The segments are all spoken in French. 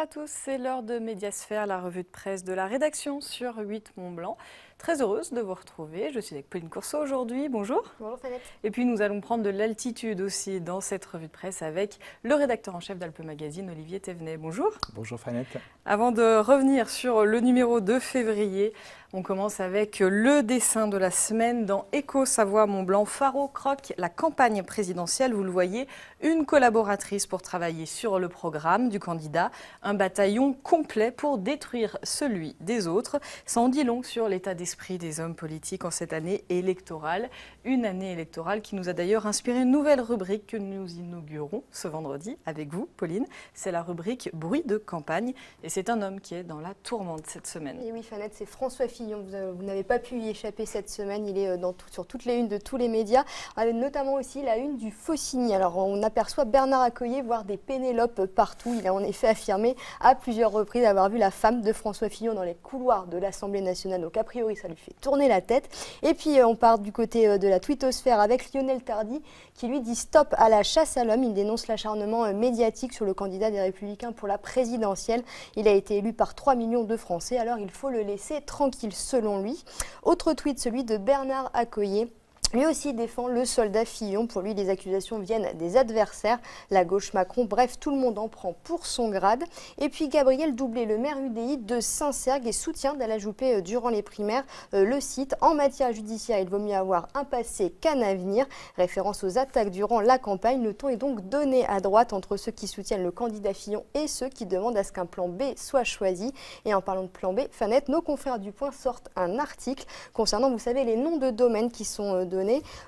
à tous, c'est l'heure de Médiasphère, la revue de presse de la rédaction sur 8 Mont-Blanc. Très heureuse de vous retrouver, je suis avec Pauline Courceau aujourd'hui, bonjour. Bonjour Fanette. Et puis nous allons prendre de l'altitude aussi dans cette revue de presse avec le rédacteur en chef d'Alpe Magazine, Olivier Thévenet. Bonjour. Bonjour Fanette. Avant de revenir sur le numéro de février, on commence avec le dessin de la semaine dans Éco-Savoie-Mont-Blanc. Faro croque la campagne présidentielle, vous le voyez, une collaboratrice pour travailler sur le programme du candidat, un bataillon complet pour détruire celui des autres. Ça en dit long sur l'état d'esprit des hommes politiques en cette année électorale. Une année électorale qui nous a d'ailleurs inspiré une nouvelle rubrique que nous inaugurons ce vendredi avec vous, Pauline. C'est la rubrique Bruit de campagne. Et c'est un homme qui est dans la tourmente cette semaine. Et oui, Fanette, c'est François Fillon. Vous n'avez pas pu y échapper cette semaine. Il est sur toutes les unes de tous les médias, avec notamment aussi la une du Faucigny. Alors, on aperçoit Bernard Accoyer, voire des Pénélope partout. Il a en effet affirmé à plusieurs reprises avoir vu la femme de François Fillon dans les couloirs de l'Assemblée nationale. Donc, a priori, ça lui fait tourner la tête. Et puis, on part du côté de la twittosphère avec Lionel Tardy, qui lui dit stop à la chasse à l'homme. Il dénonce l'acharnement médiatique sur le candidat des Républicains pour la présidentielle. Il a été élu par 3 millions de Français, alors il faut le laisser tranquille selon lui. Autre tweet, celui de Bernard Accoyer. Lui aussi défend le soldat Fillon. Pour lui, les accusations viennent des adversaires, la gauche Macron. Bref, tout le monde en prend pour son grade. Et puis Gabriel Doublé, le maire UDI de Saint-Cergue, et soutient Dalla Juppé durant les primaires. Le cite, en matière judiciaire, il vaut mieux avoir un passé qu'un avenir. Référence aux attaques durant la campagne. Le ton est donc donné à droite entre ceux qui soutiennent le candidat Fillon et ceux qui demandent à ce qu'un plan B soit choisi. Et en parlant de plan B, Fanette, nos confrères du Point sortent un article concernant, vous savez, les noms de domaines qui sont donnés.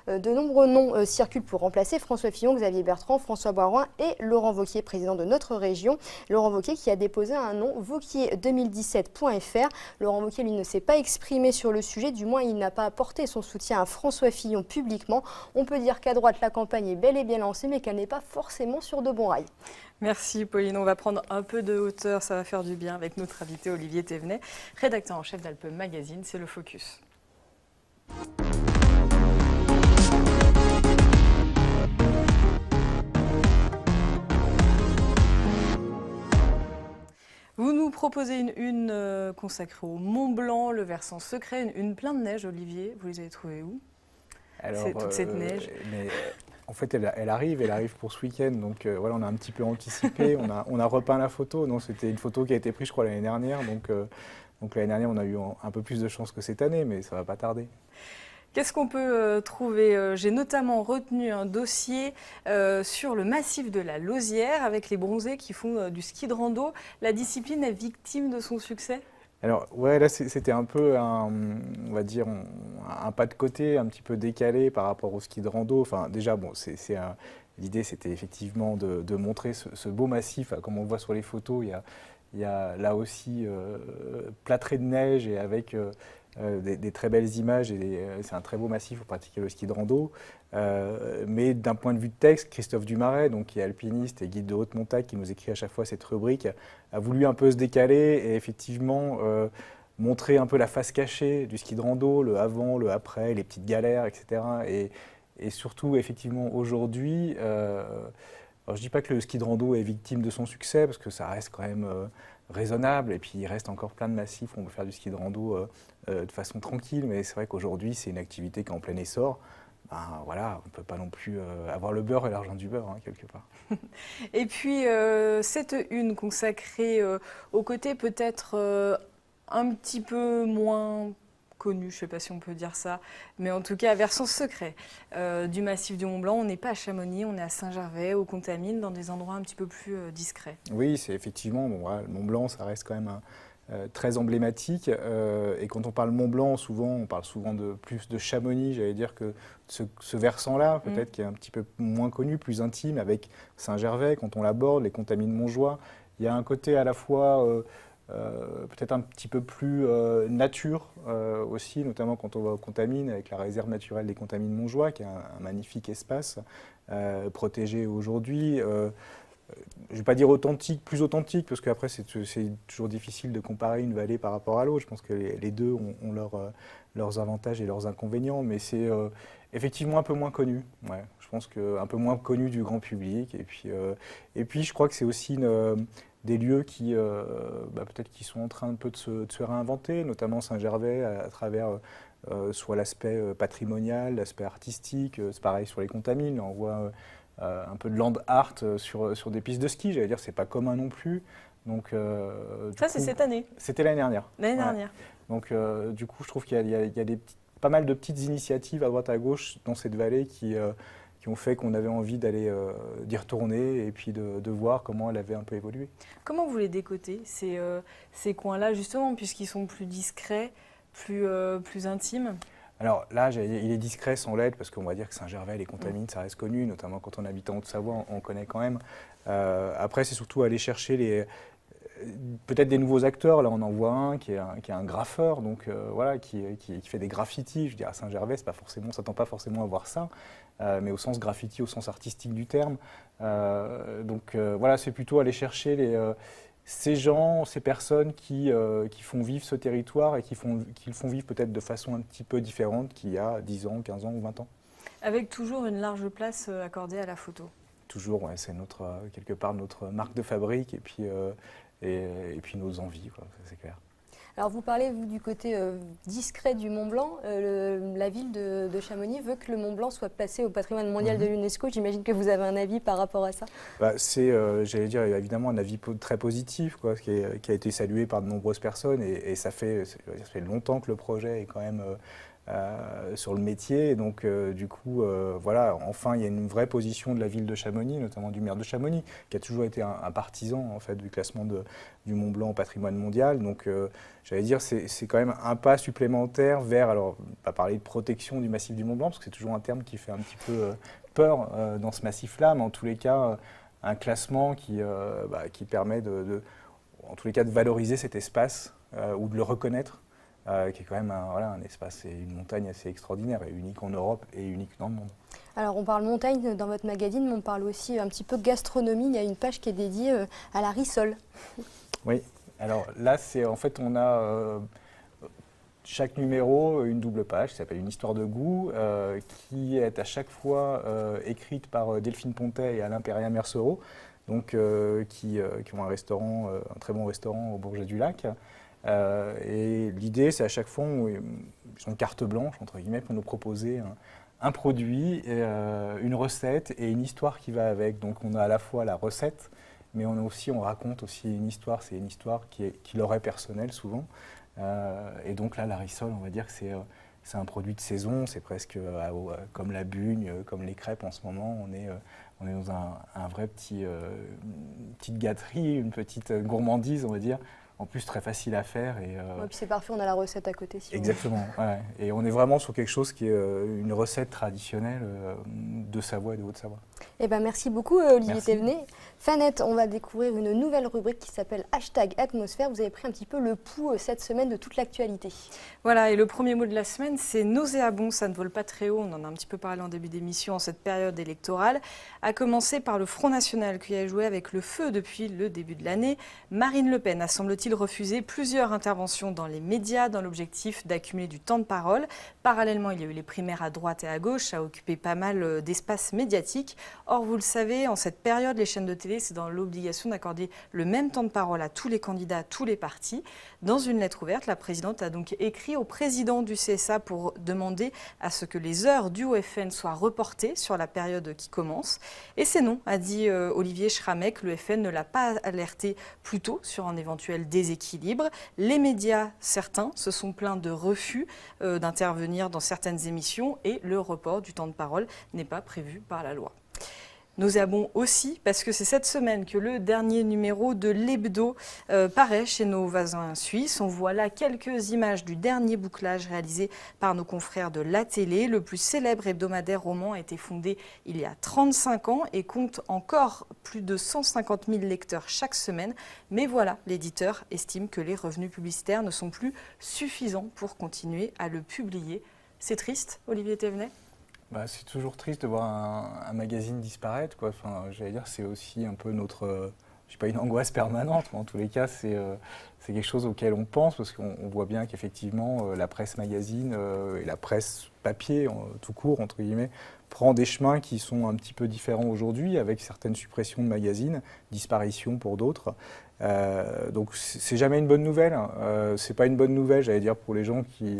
De nombreux noms circulent pour remplacer François Fillon, Xavier Bertrand, François Baroin et Laurent Wauquiez, président de notre région. Laurent Wauquiez qui a déposé un nom, Wauquiez2017.fr. Laurent Wauquiez, lui, ne s'est pas exprimé sur le sujet, du moins il n'a pas apporté son soutien à François Fillon publiquement. On peut dire qu'à droite, la campagne est bel et bien lancée, mais qu'elle n'est pas forcément sur de bons rails. Merci Pauline, on va prendre un peu de hauteur, ça va faire du bien avec notre invité Olivier Thévenet, rédacteur en chef d'Alpe Magazine, c'est le Focus. Vous nous proposez une consacrée au Mont Blanc, le versant secret, une pleine de neige, Olivier. Vous les avez trouvées où? Alors, toute cette neige. En fait, elle arrive pour ce week-end. Donc voilà, on a un petit peu anticipé. on a repeint la photo. Non, c'était une photo qui a été prise, je crois, l'année dernière. Donc l'année dernière, on a eu un peu plus de chance que cette année, mais ça ne va pas tarder. Qu'est-ce qu'on peut trouver? J'ai notamment retenu un dossier sur le massif de la Lausière avec les bronzés qui font du ski de rando. La discipline est victime de son succès? Alors, ouais, là, c'était un peu, on va dire, un pas de côté, un petit peu décalé par rapport au ski de rando. Enfin, déjà, bon, l'idée, c'était effectivement de montrer ce beau massif. Comme on le voit sur les photos, il y a là aussi plâtré de neige et avec des très belles images. C'est un très beau massif pour pratiquer le ski de rando. Mais d'un point de vue de texte, Christophe Dumaret, donc, qui est alpiniste et guide de haute montagne, qui nous écrit à chaque fois cette rubrique, a voulu un peu se décaler et effectivement montrer un peu la face cachée du ski de rando, le avant, le après, les petites galères, etc. Et surtout, effectivement, aujourd'hui, alors je ne dis pas que le ski de rando est victime de son succès, parce que ça reste quand même raisonnable, et puis il reste encore plein de massifs où on peut faire du ski de rando de façon tranquille, mais c'est vrai qu'aujourd'hui, c'est une activité qui est en plein essor. Ben, voilà, on ne peut pas non plus avoir le beurre et l'argent du beurre, hein, quelque part. Et puis, cette une consacrée au côté peut-être un petit peu moins connu, je ne sais pas si on peut dire ça, mais en tout cas, versant secret du massif du Mont Blanc. On n'est pas à Chamonix, on est à Saint-Gervais, au Contamine, dans des endroits un petit peu plus discrets. Oui, c'est effectivement, bon, voilà, le Mont Blanc, ça reste quand même très emblématique. Et quand on parle Mont Blanc, on parle souvent plus de Chamonix, j'allais dire que ce versant-là, peut-être qui est un petit peu moins connu, plus intime, avec Saint-Gervais, quand on l'aborde, les Contamines Montjoie, il y a un côté à la fois peut-être un petit peu plus nature aussi, notamment quand on va aux Contamines, avec la réserve naturelle des Contamines Montjoie, qui est un magnifique espace protégé aujourd'hui. Je ne vais pas dire authentique, plus authentique, parce qu'après c'est toujours difficile de comparer une vallée par rapport à l'autre. Je pense que les deux ont leurs avantages et leurs inconvénients, mais c'est effectivement un peu moins connu. Ouais, je pense qu'un peu moins connu du grand public. Et puis je crois que c'est aussi des lieux qui peut-être qui sont en train un peu de se réinventer, notamment Saint-Gervais à travers soit l'aspect patrimonial, l'aspect artistique. C'est pareil sur les Contamines, on voit un peu de land art sur des pistes de ski. J'allais dire, c'est pas commun non plus. Donc, Ça, c'est cette année. C'était l'année dernière. L'année dernière. Donc, du coup, je trouve qu'il y a pas mal de petites initiatives à droite à gauche dans cette vallée qui ont fait qu'on avait envie d'aller d'y retourner et puis de voir comment elle avait un peu évolué. Comment vous les décotez, ces coins-là, justement, puisqu'ils sont plus discrets, plus intimes? Alors là, il est discret sans l'aide parce qu'on va dire que Saint-Gervais, les Contamines, ça reste connu, notamment quand on habite en Haute-Savoie, on connaît quand même. Après, c'est surtout aller chercher peut-être des nouveaux acteurs. Là, on en voit un qui est un graffeur, donc voilà, qui fait des graffitis. Je veux dire, à Saint-Gervais, on ne s'attend pas forcément à voir ça, mais au sens graffiti, au sens artistique du terme. Donc voilà, c'est plutôt aller chercher ces gens, ces personnes qui font vivre ce territoire et qui le font vivre peut-être de façon un petit peu différente qu'il y a 10 ans, 15 ans ou 20 ans. Avec toujours une large place accordée à la photo. Toujours, ouais, c'est quelque part notre marque de fabrique et puis nos envies, quoi, c'est clair. Alors vous parlez vous, du côté discret du Mont Blanc. La ville de Chamonix veut que le Mont Blanc soit placé au patrimoine mondial de l'UNESCO. J'imagine que vous avez un avis par rapport à ça. C'est, j'allais dire, évidemment un avis très positif, quoi, qui a été salué par de nombreuses personnes et ça fait longtemps que le projet est quand même sur le métier. Et donc, du coup, voilà, enfin, il y a une vraie position de la ville de Chamonix, notamment du maire de Chamonix, qui a toujours été un partisan en fait, du classement du Mont Blanc au patrimoine mondial. Donc, j'allais dire, c'est quand même un pas supplémentaire vers, alors, pas parler de protection du massif du Mont Blanc, parce que c'est toujours un terme qui fait un petit peu peur dans ce massif-là, mais en tous les cas, un classement qui permet en tous les cas, de valoriser cet espace ou de le reconnaître. Qui est quand même un espace et une montagne assez extraordinaire et unique en Europe et unique dans le monde. Alors on parle montagne dans votre magazine, mais on parle aussi un petit peu gastronomie. Il y a une page qui est dédiée à la rissole. Oui, alors là, en fait, on a chaque numéro une double page qui s'appelle Une histoire de goût, qui est à chaque fois écrite par Delphine Pontet et Alain Perria-Mercereau, donc, qui ont un très bon restaurant au Bourget du Lac. Et l'idée, c'est à chaque fois, ils ont carte blanche, entre guillemets, pour nous proposer un produit, une recette et une histoire qui va avec. Donc on a à la fois la recette, mais on raconte aussi une histoire. C'est une histoire qui leur est personnelle souvent. Et donc là, la rissole, on va dire que c'est un produit de saison. C'est presque comme la bugne, comme les crêpes en ce moment. On est dans un vrai petite gâterie, une petite gourmandise, on va dire. En plus, très facile à faire. Et puis c'est parfait, on a la recette à côté. Exactement. Ouais. Et on est vraiment sur quelque chose qui est une recette traditionnelle de Savoie et de Haute-Savoie. Eh ben, merci beaucoup Olivier Thévenet. Fanette, on va découvrir une nouvelle rubrique qui s'appelle #atmosphère. Vous avez pris un petit peu le pouls cette semaine de toute l'actualité. Voilà, et le premier mot de la semaine, c'est nauséabond. Ça ne vole pas très haut. On en a un petit peu parlé en début d'émission en cette période électorale. À commencer par le Front National qui a joué avec le feu depuis le début de l'année. Marine Le Pen a, semble-t-il, refusé plusieurs interventions dans les médias dans l'objectif d'accumuler du temps de parole. Parallèlement, il y a eu les primaires à droite et à gauche. Ça a occupé pas mal d'espace médiatique. Or, vous le savez, en cette période, les chaînes de télé, c'est dans l'obligation d'accorder le même temps de parole à tous les candidats, à tous les partis. Dans une lettre ouverte, la présidente a donc écrit au président du CSA pour demander à ce que les heures du OFN soient reportées sur la période qui commence. Et c'est non, a dit Olivier Schramek. Le FN ne l'a pas alerté plus tôt sur un éventuel déséquilibre. Les médias, certains, se sont plaints de refus d'intervenir dans certaines émissions et le report du temps de parole n'est pas prévu par la loi. Nauséabond aussi, parce que c'est cette semaine que le dernier numéro de l'Hebdo paraît chez nos voisins suisses. On voit là quelques images du dernier bouclage réalisé par nos confrères de La Télé. Le plus célèbre hebdomadaire roman a été fondé il y a 35 ans et compte encore plus de 150 000 lecteurs chaque semaine. Mais voilà, l'éditeur estime que les revenus publicitaires ne sont plus suffisants pour continuer à le publier. C'est triste, Olivier Thévenet ? C'est toujours triste de voir un magazine disparaître, quoi. Enfin, j'allais dire, c'est aussi un peu notre, je sais pas, une angoisse permanente, mais en tous les cas, c'est quelque chose auquel on pense, parce qu'on voit bien qu'effectivement, la presse magazine et la presse papier, tout court, entre guillemets, prend des chemins qui sont un petit peu différents aujourd'hui, avec certaines suppressions de magazines, disparitions pour d'autres. Donc c'est jamais une bonne nouvelle. C'est pas une bonne nouvelle, j'allais dire, pour les gens qui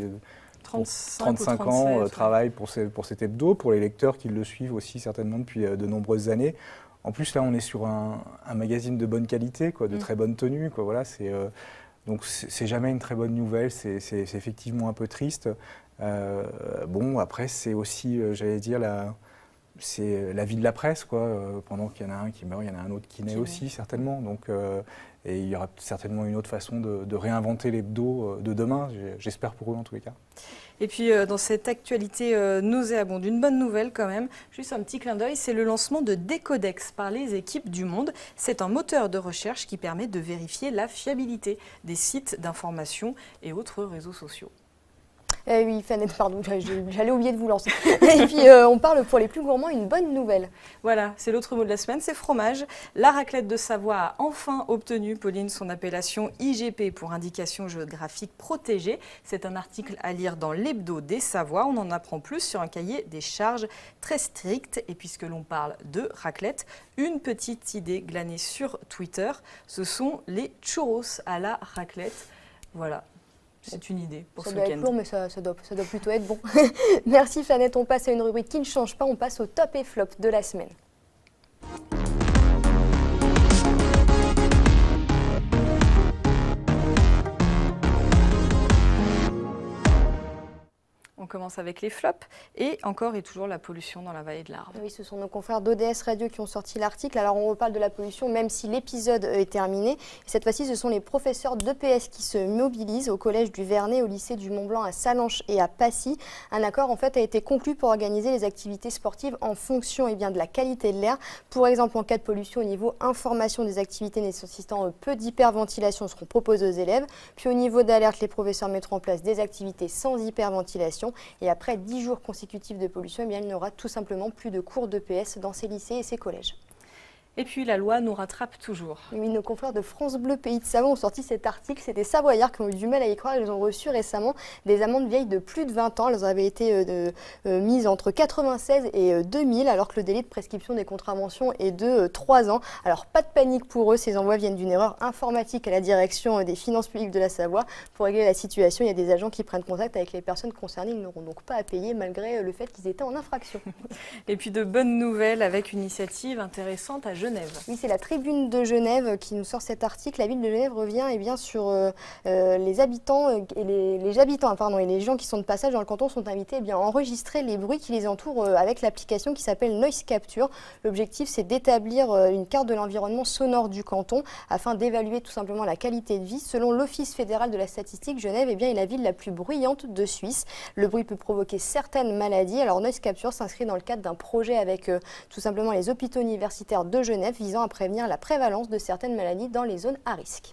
35 ans travaillent pour cet hebdo, pour les lecteurs qui le suivent aussi certainement depuis de nombreuses années. En plus là on est sur un magazine de bonne qualité, quoi, de très bonne tenue, quoi, voilà, donc c'est jamais une très bonne nouvelle, c'est effectivement un peu triste. Bon, après c'est aussi, j'allais dire, c'est la vie de la presse, quoi. Pendant qu'il y en a un qui meurt, il y en a un autre qui naît aussi, certainement. Donc, et il y aura certainement une autre façon de réinventer l'hebdo de demain, j'espère pour eux en tous les cas. Et puis dans cette actualité nauséabonde, une bonne nouvelle quand même, juste un petit clin d'œil, c'est le lancement de Décodex par les équipes du Monde. C'est un moteur de recherche qui permet de vérifier la fiabilité des sites d'information et autres réseaux sociaux. Oui, Fanette, pardon, j'allais oublier de vous lancer. Et puis, on parle pour les plus gourmands, une bonne nouvelle. Voilà, c'est l'autre mot de la semaine, c'est fromage. La raclette de Savoie a enfin obtenu, Pauline, son appellation IGP pour indication géographique protégée. C'est un article à lire dans l'Hebdo des Savoies. On en apprend plus sur un cahier des charges très strict. Et puisque l'on parle de raclette, une petite idée glanée sur Twitter, ce sont les churros à la raclette. Voilà. C'est une idée pour ce week-end. Ça doit être lourd, mais ça doit plutôt être bon. Merci Fanette, on passe à une rubrique qui ne change pas, on passe au top et flop de la semaine. On commence avec les flops et encore et toujours la pollution dans la vallée de l'Arve. Oui, ce sont nos confrères d'ODS Radio qui ont sorti l'article. Alors on reparle de la pollution même si l'épisode est terminé. Et cette fois-ci, ce sont les professeurs d'EPS qui se mobilisent au collège du Vernet, au lycée du Mont-Blanc à Sallanches et à Passy. Un accord en fait a été conclu pour organiser les activités sportives en fonction de la qualité de l'air. Pour exemple, en cas de pollution au niveau information des activités nécessitant peu d'hyperventilation seront proposées aux élèves. Puis au niveau d'alerte, les professeurs mettront en place des activités sans hyperventilation. Et après 10 jours consécutifs de pollution, il n'y aura tout simplement plus de cours d'EPS dans ces lycées et ces collèges. Et puis la loi nous rattrape toujours. Oui, nos confrères de France Bleu Pays de Savoie ont sorti cet article. C'est des Savoyards qui ont eu du mal à y croire. Ils ont reçu récemment des amendes vieilles de plus de 20 ans. Elles avaient été mises entre 96 et 2000, alors que le délai de prescription des contraventions est de 3 ans. Alors pas de panique pour eux, ces envois viennent d'une erreur informatique à la direction des finances publiques de la Savoie. Pour régler la situation, il y a des agents qui prennent contact avec les personnes concernées. Ils n'auront donc pas à payer malgré le fait qu'ils étaient en infraction. Et puis de bonnes nouvelles avec une initiative intéressante à Genève. Oui, c'est la Tribune de Genève qui nous sort cet article. La ville de Genève revient sur les habitants et les gens qui sont de passage dans le canton sont invités à enregistrer les bruits qui les entourent avec l'application qui s'appelle Noise Capture. L'objectif, c'est d'établir une carte de l'environnement sonore du canton afin d'évaluer tout simplement la qualité de vie. Selon l'Office fédéral de la statistique, Genève est la ville la plus bruyante de Suisse. Le bruit peut provoquer certaines maladies. Alors Noise Capture s'inscrit dans le cadre d'un projet avec tout simplement les hôpitaux universitaires de Genève visant à prévenir la prévalence de certaines maladies dans les zones à risque.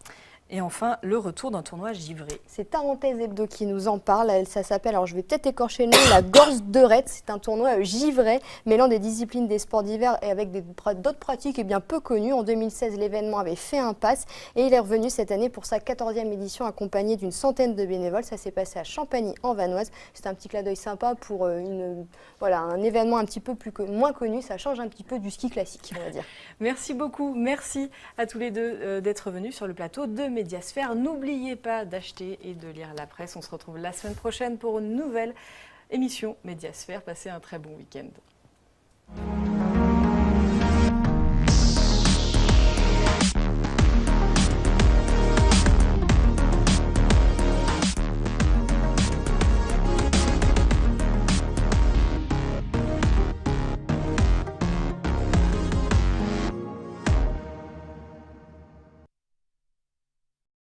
Et enfin, le retour d'un tournoi givré. C'est Tarentaise Hebdo qui nous en parle. Ça s'appelle, alors je vais peut-être écorcher le nom, la Gorse de Retz. C'est un tournoi givré mêlant des disciplines des sports d'hiver et avec d'autres pratiques peu connues. En 2016, l'événement avait fait impasse et il est revenu cette année pour sa 14e édition accompagné d'une centaine de bénévoles. Ça s'est passé à Champagny-en-Vanoise. C'est un petit clin d'œil sympa pour un événement un petit peu moins connu. Ça change un petit peu du ski classique, on va dire. Merci beaucoup. Merci à tous les deux d'être venus sur le plateau de Médiasphère. N'oubliez pas d'acheter et de lire la presse. On se retrouve la semaine prochaine pour une nouvelle émission Médiasphère. Passez un très bon week-end.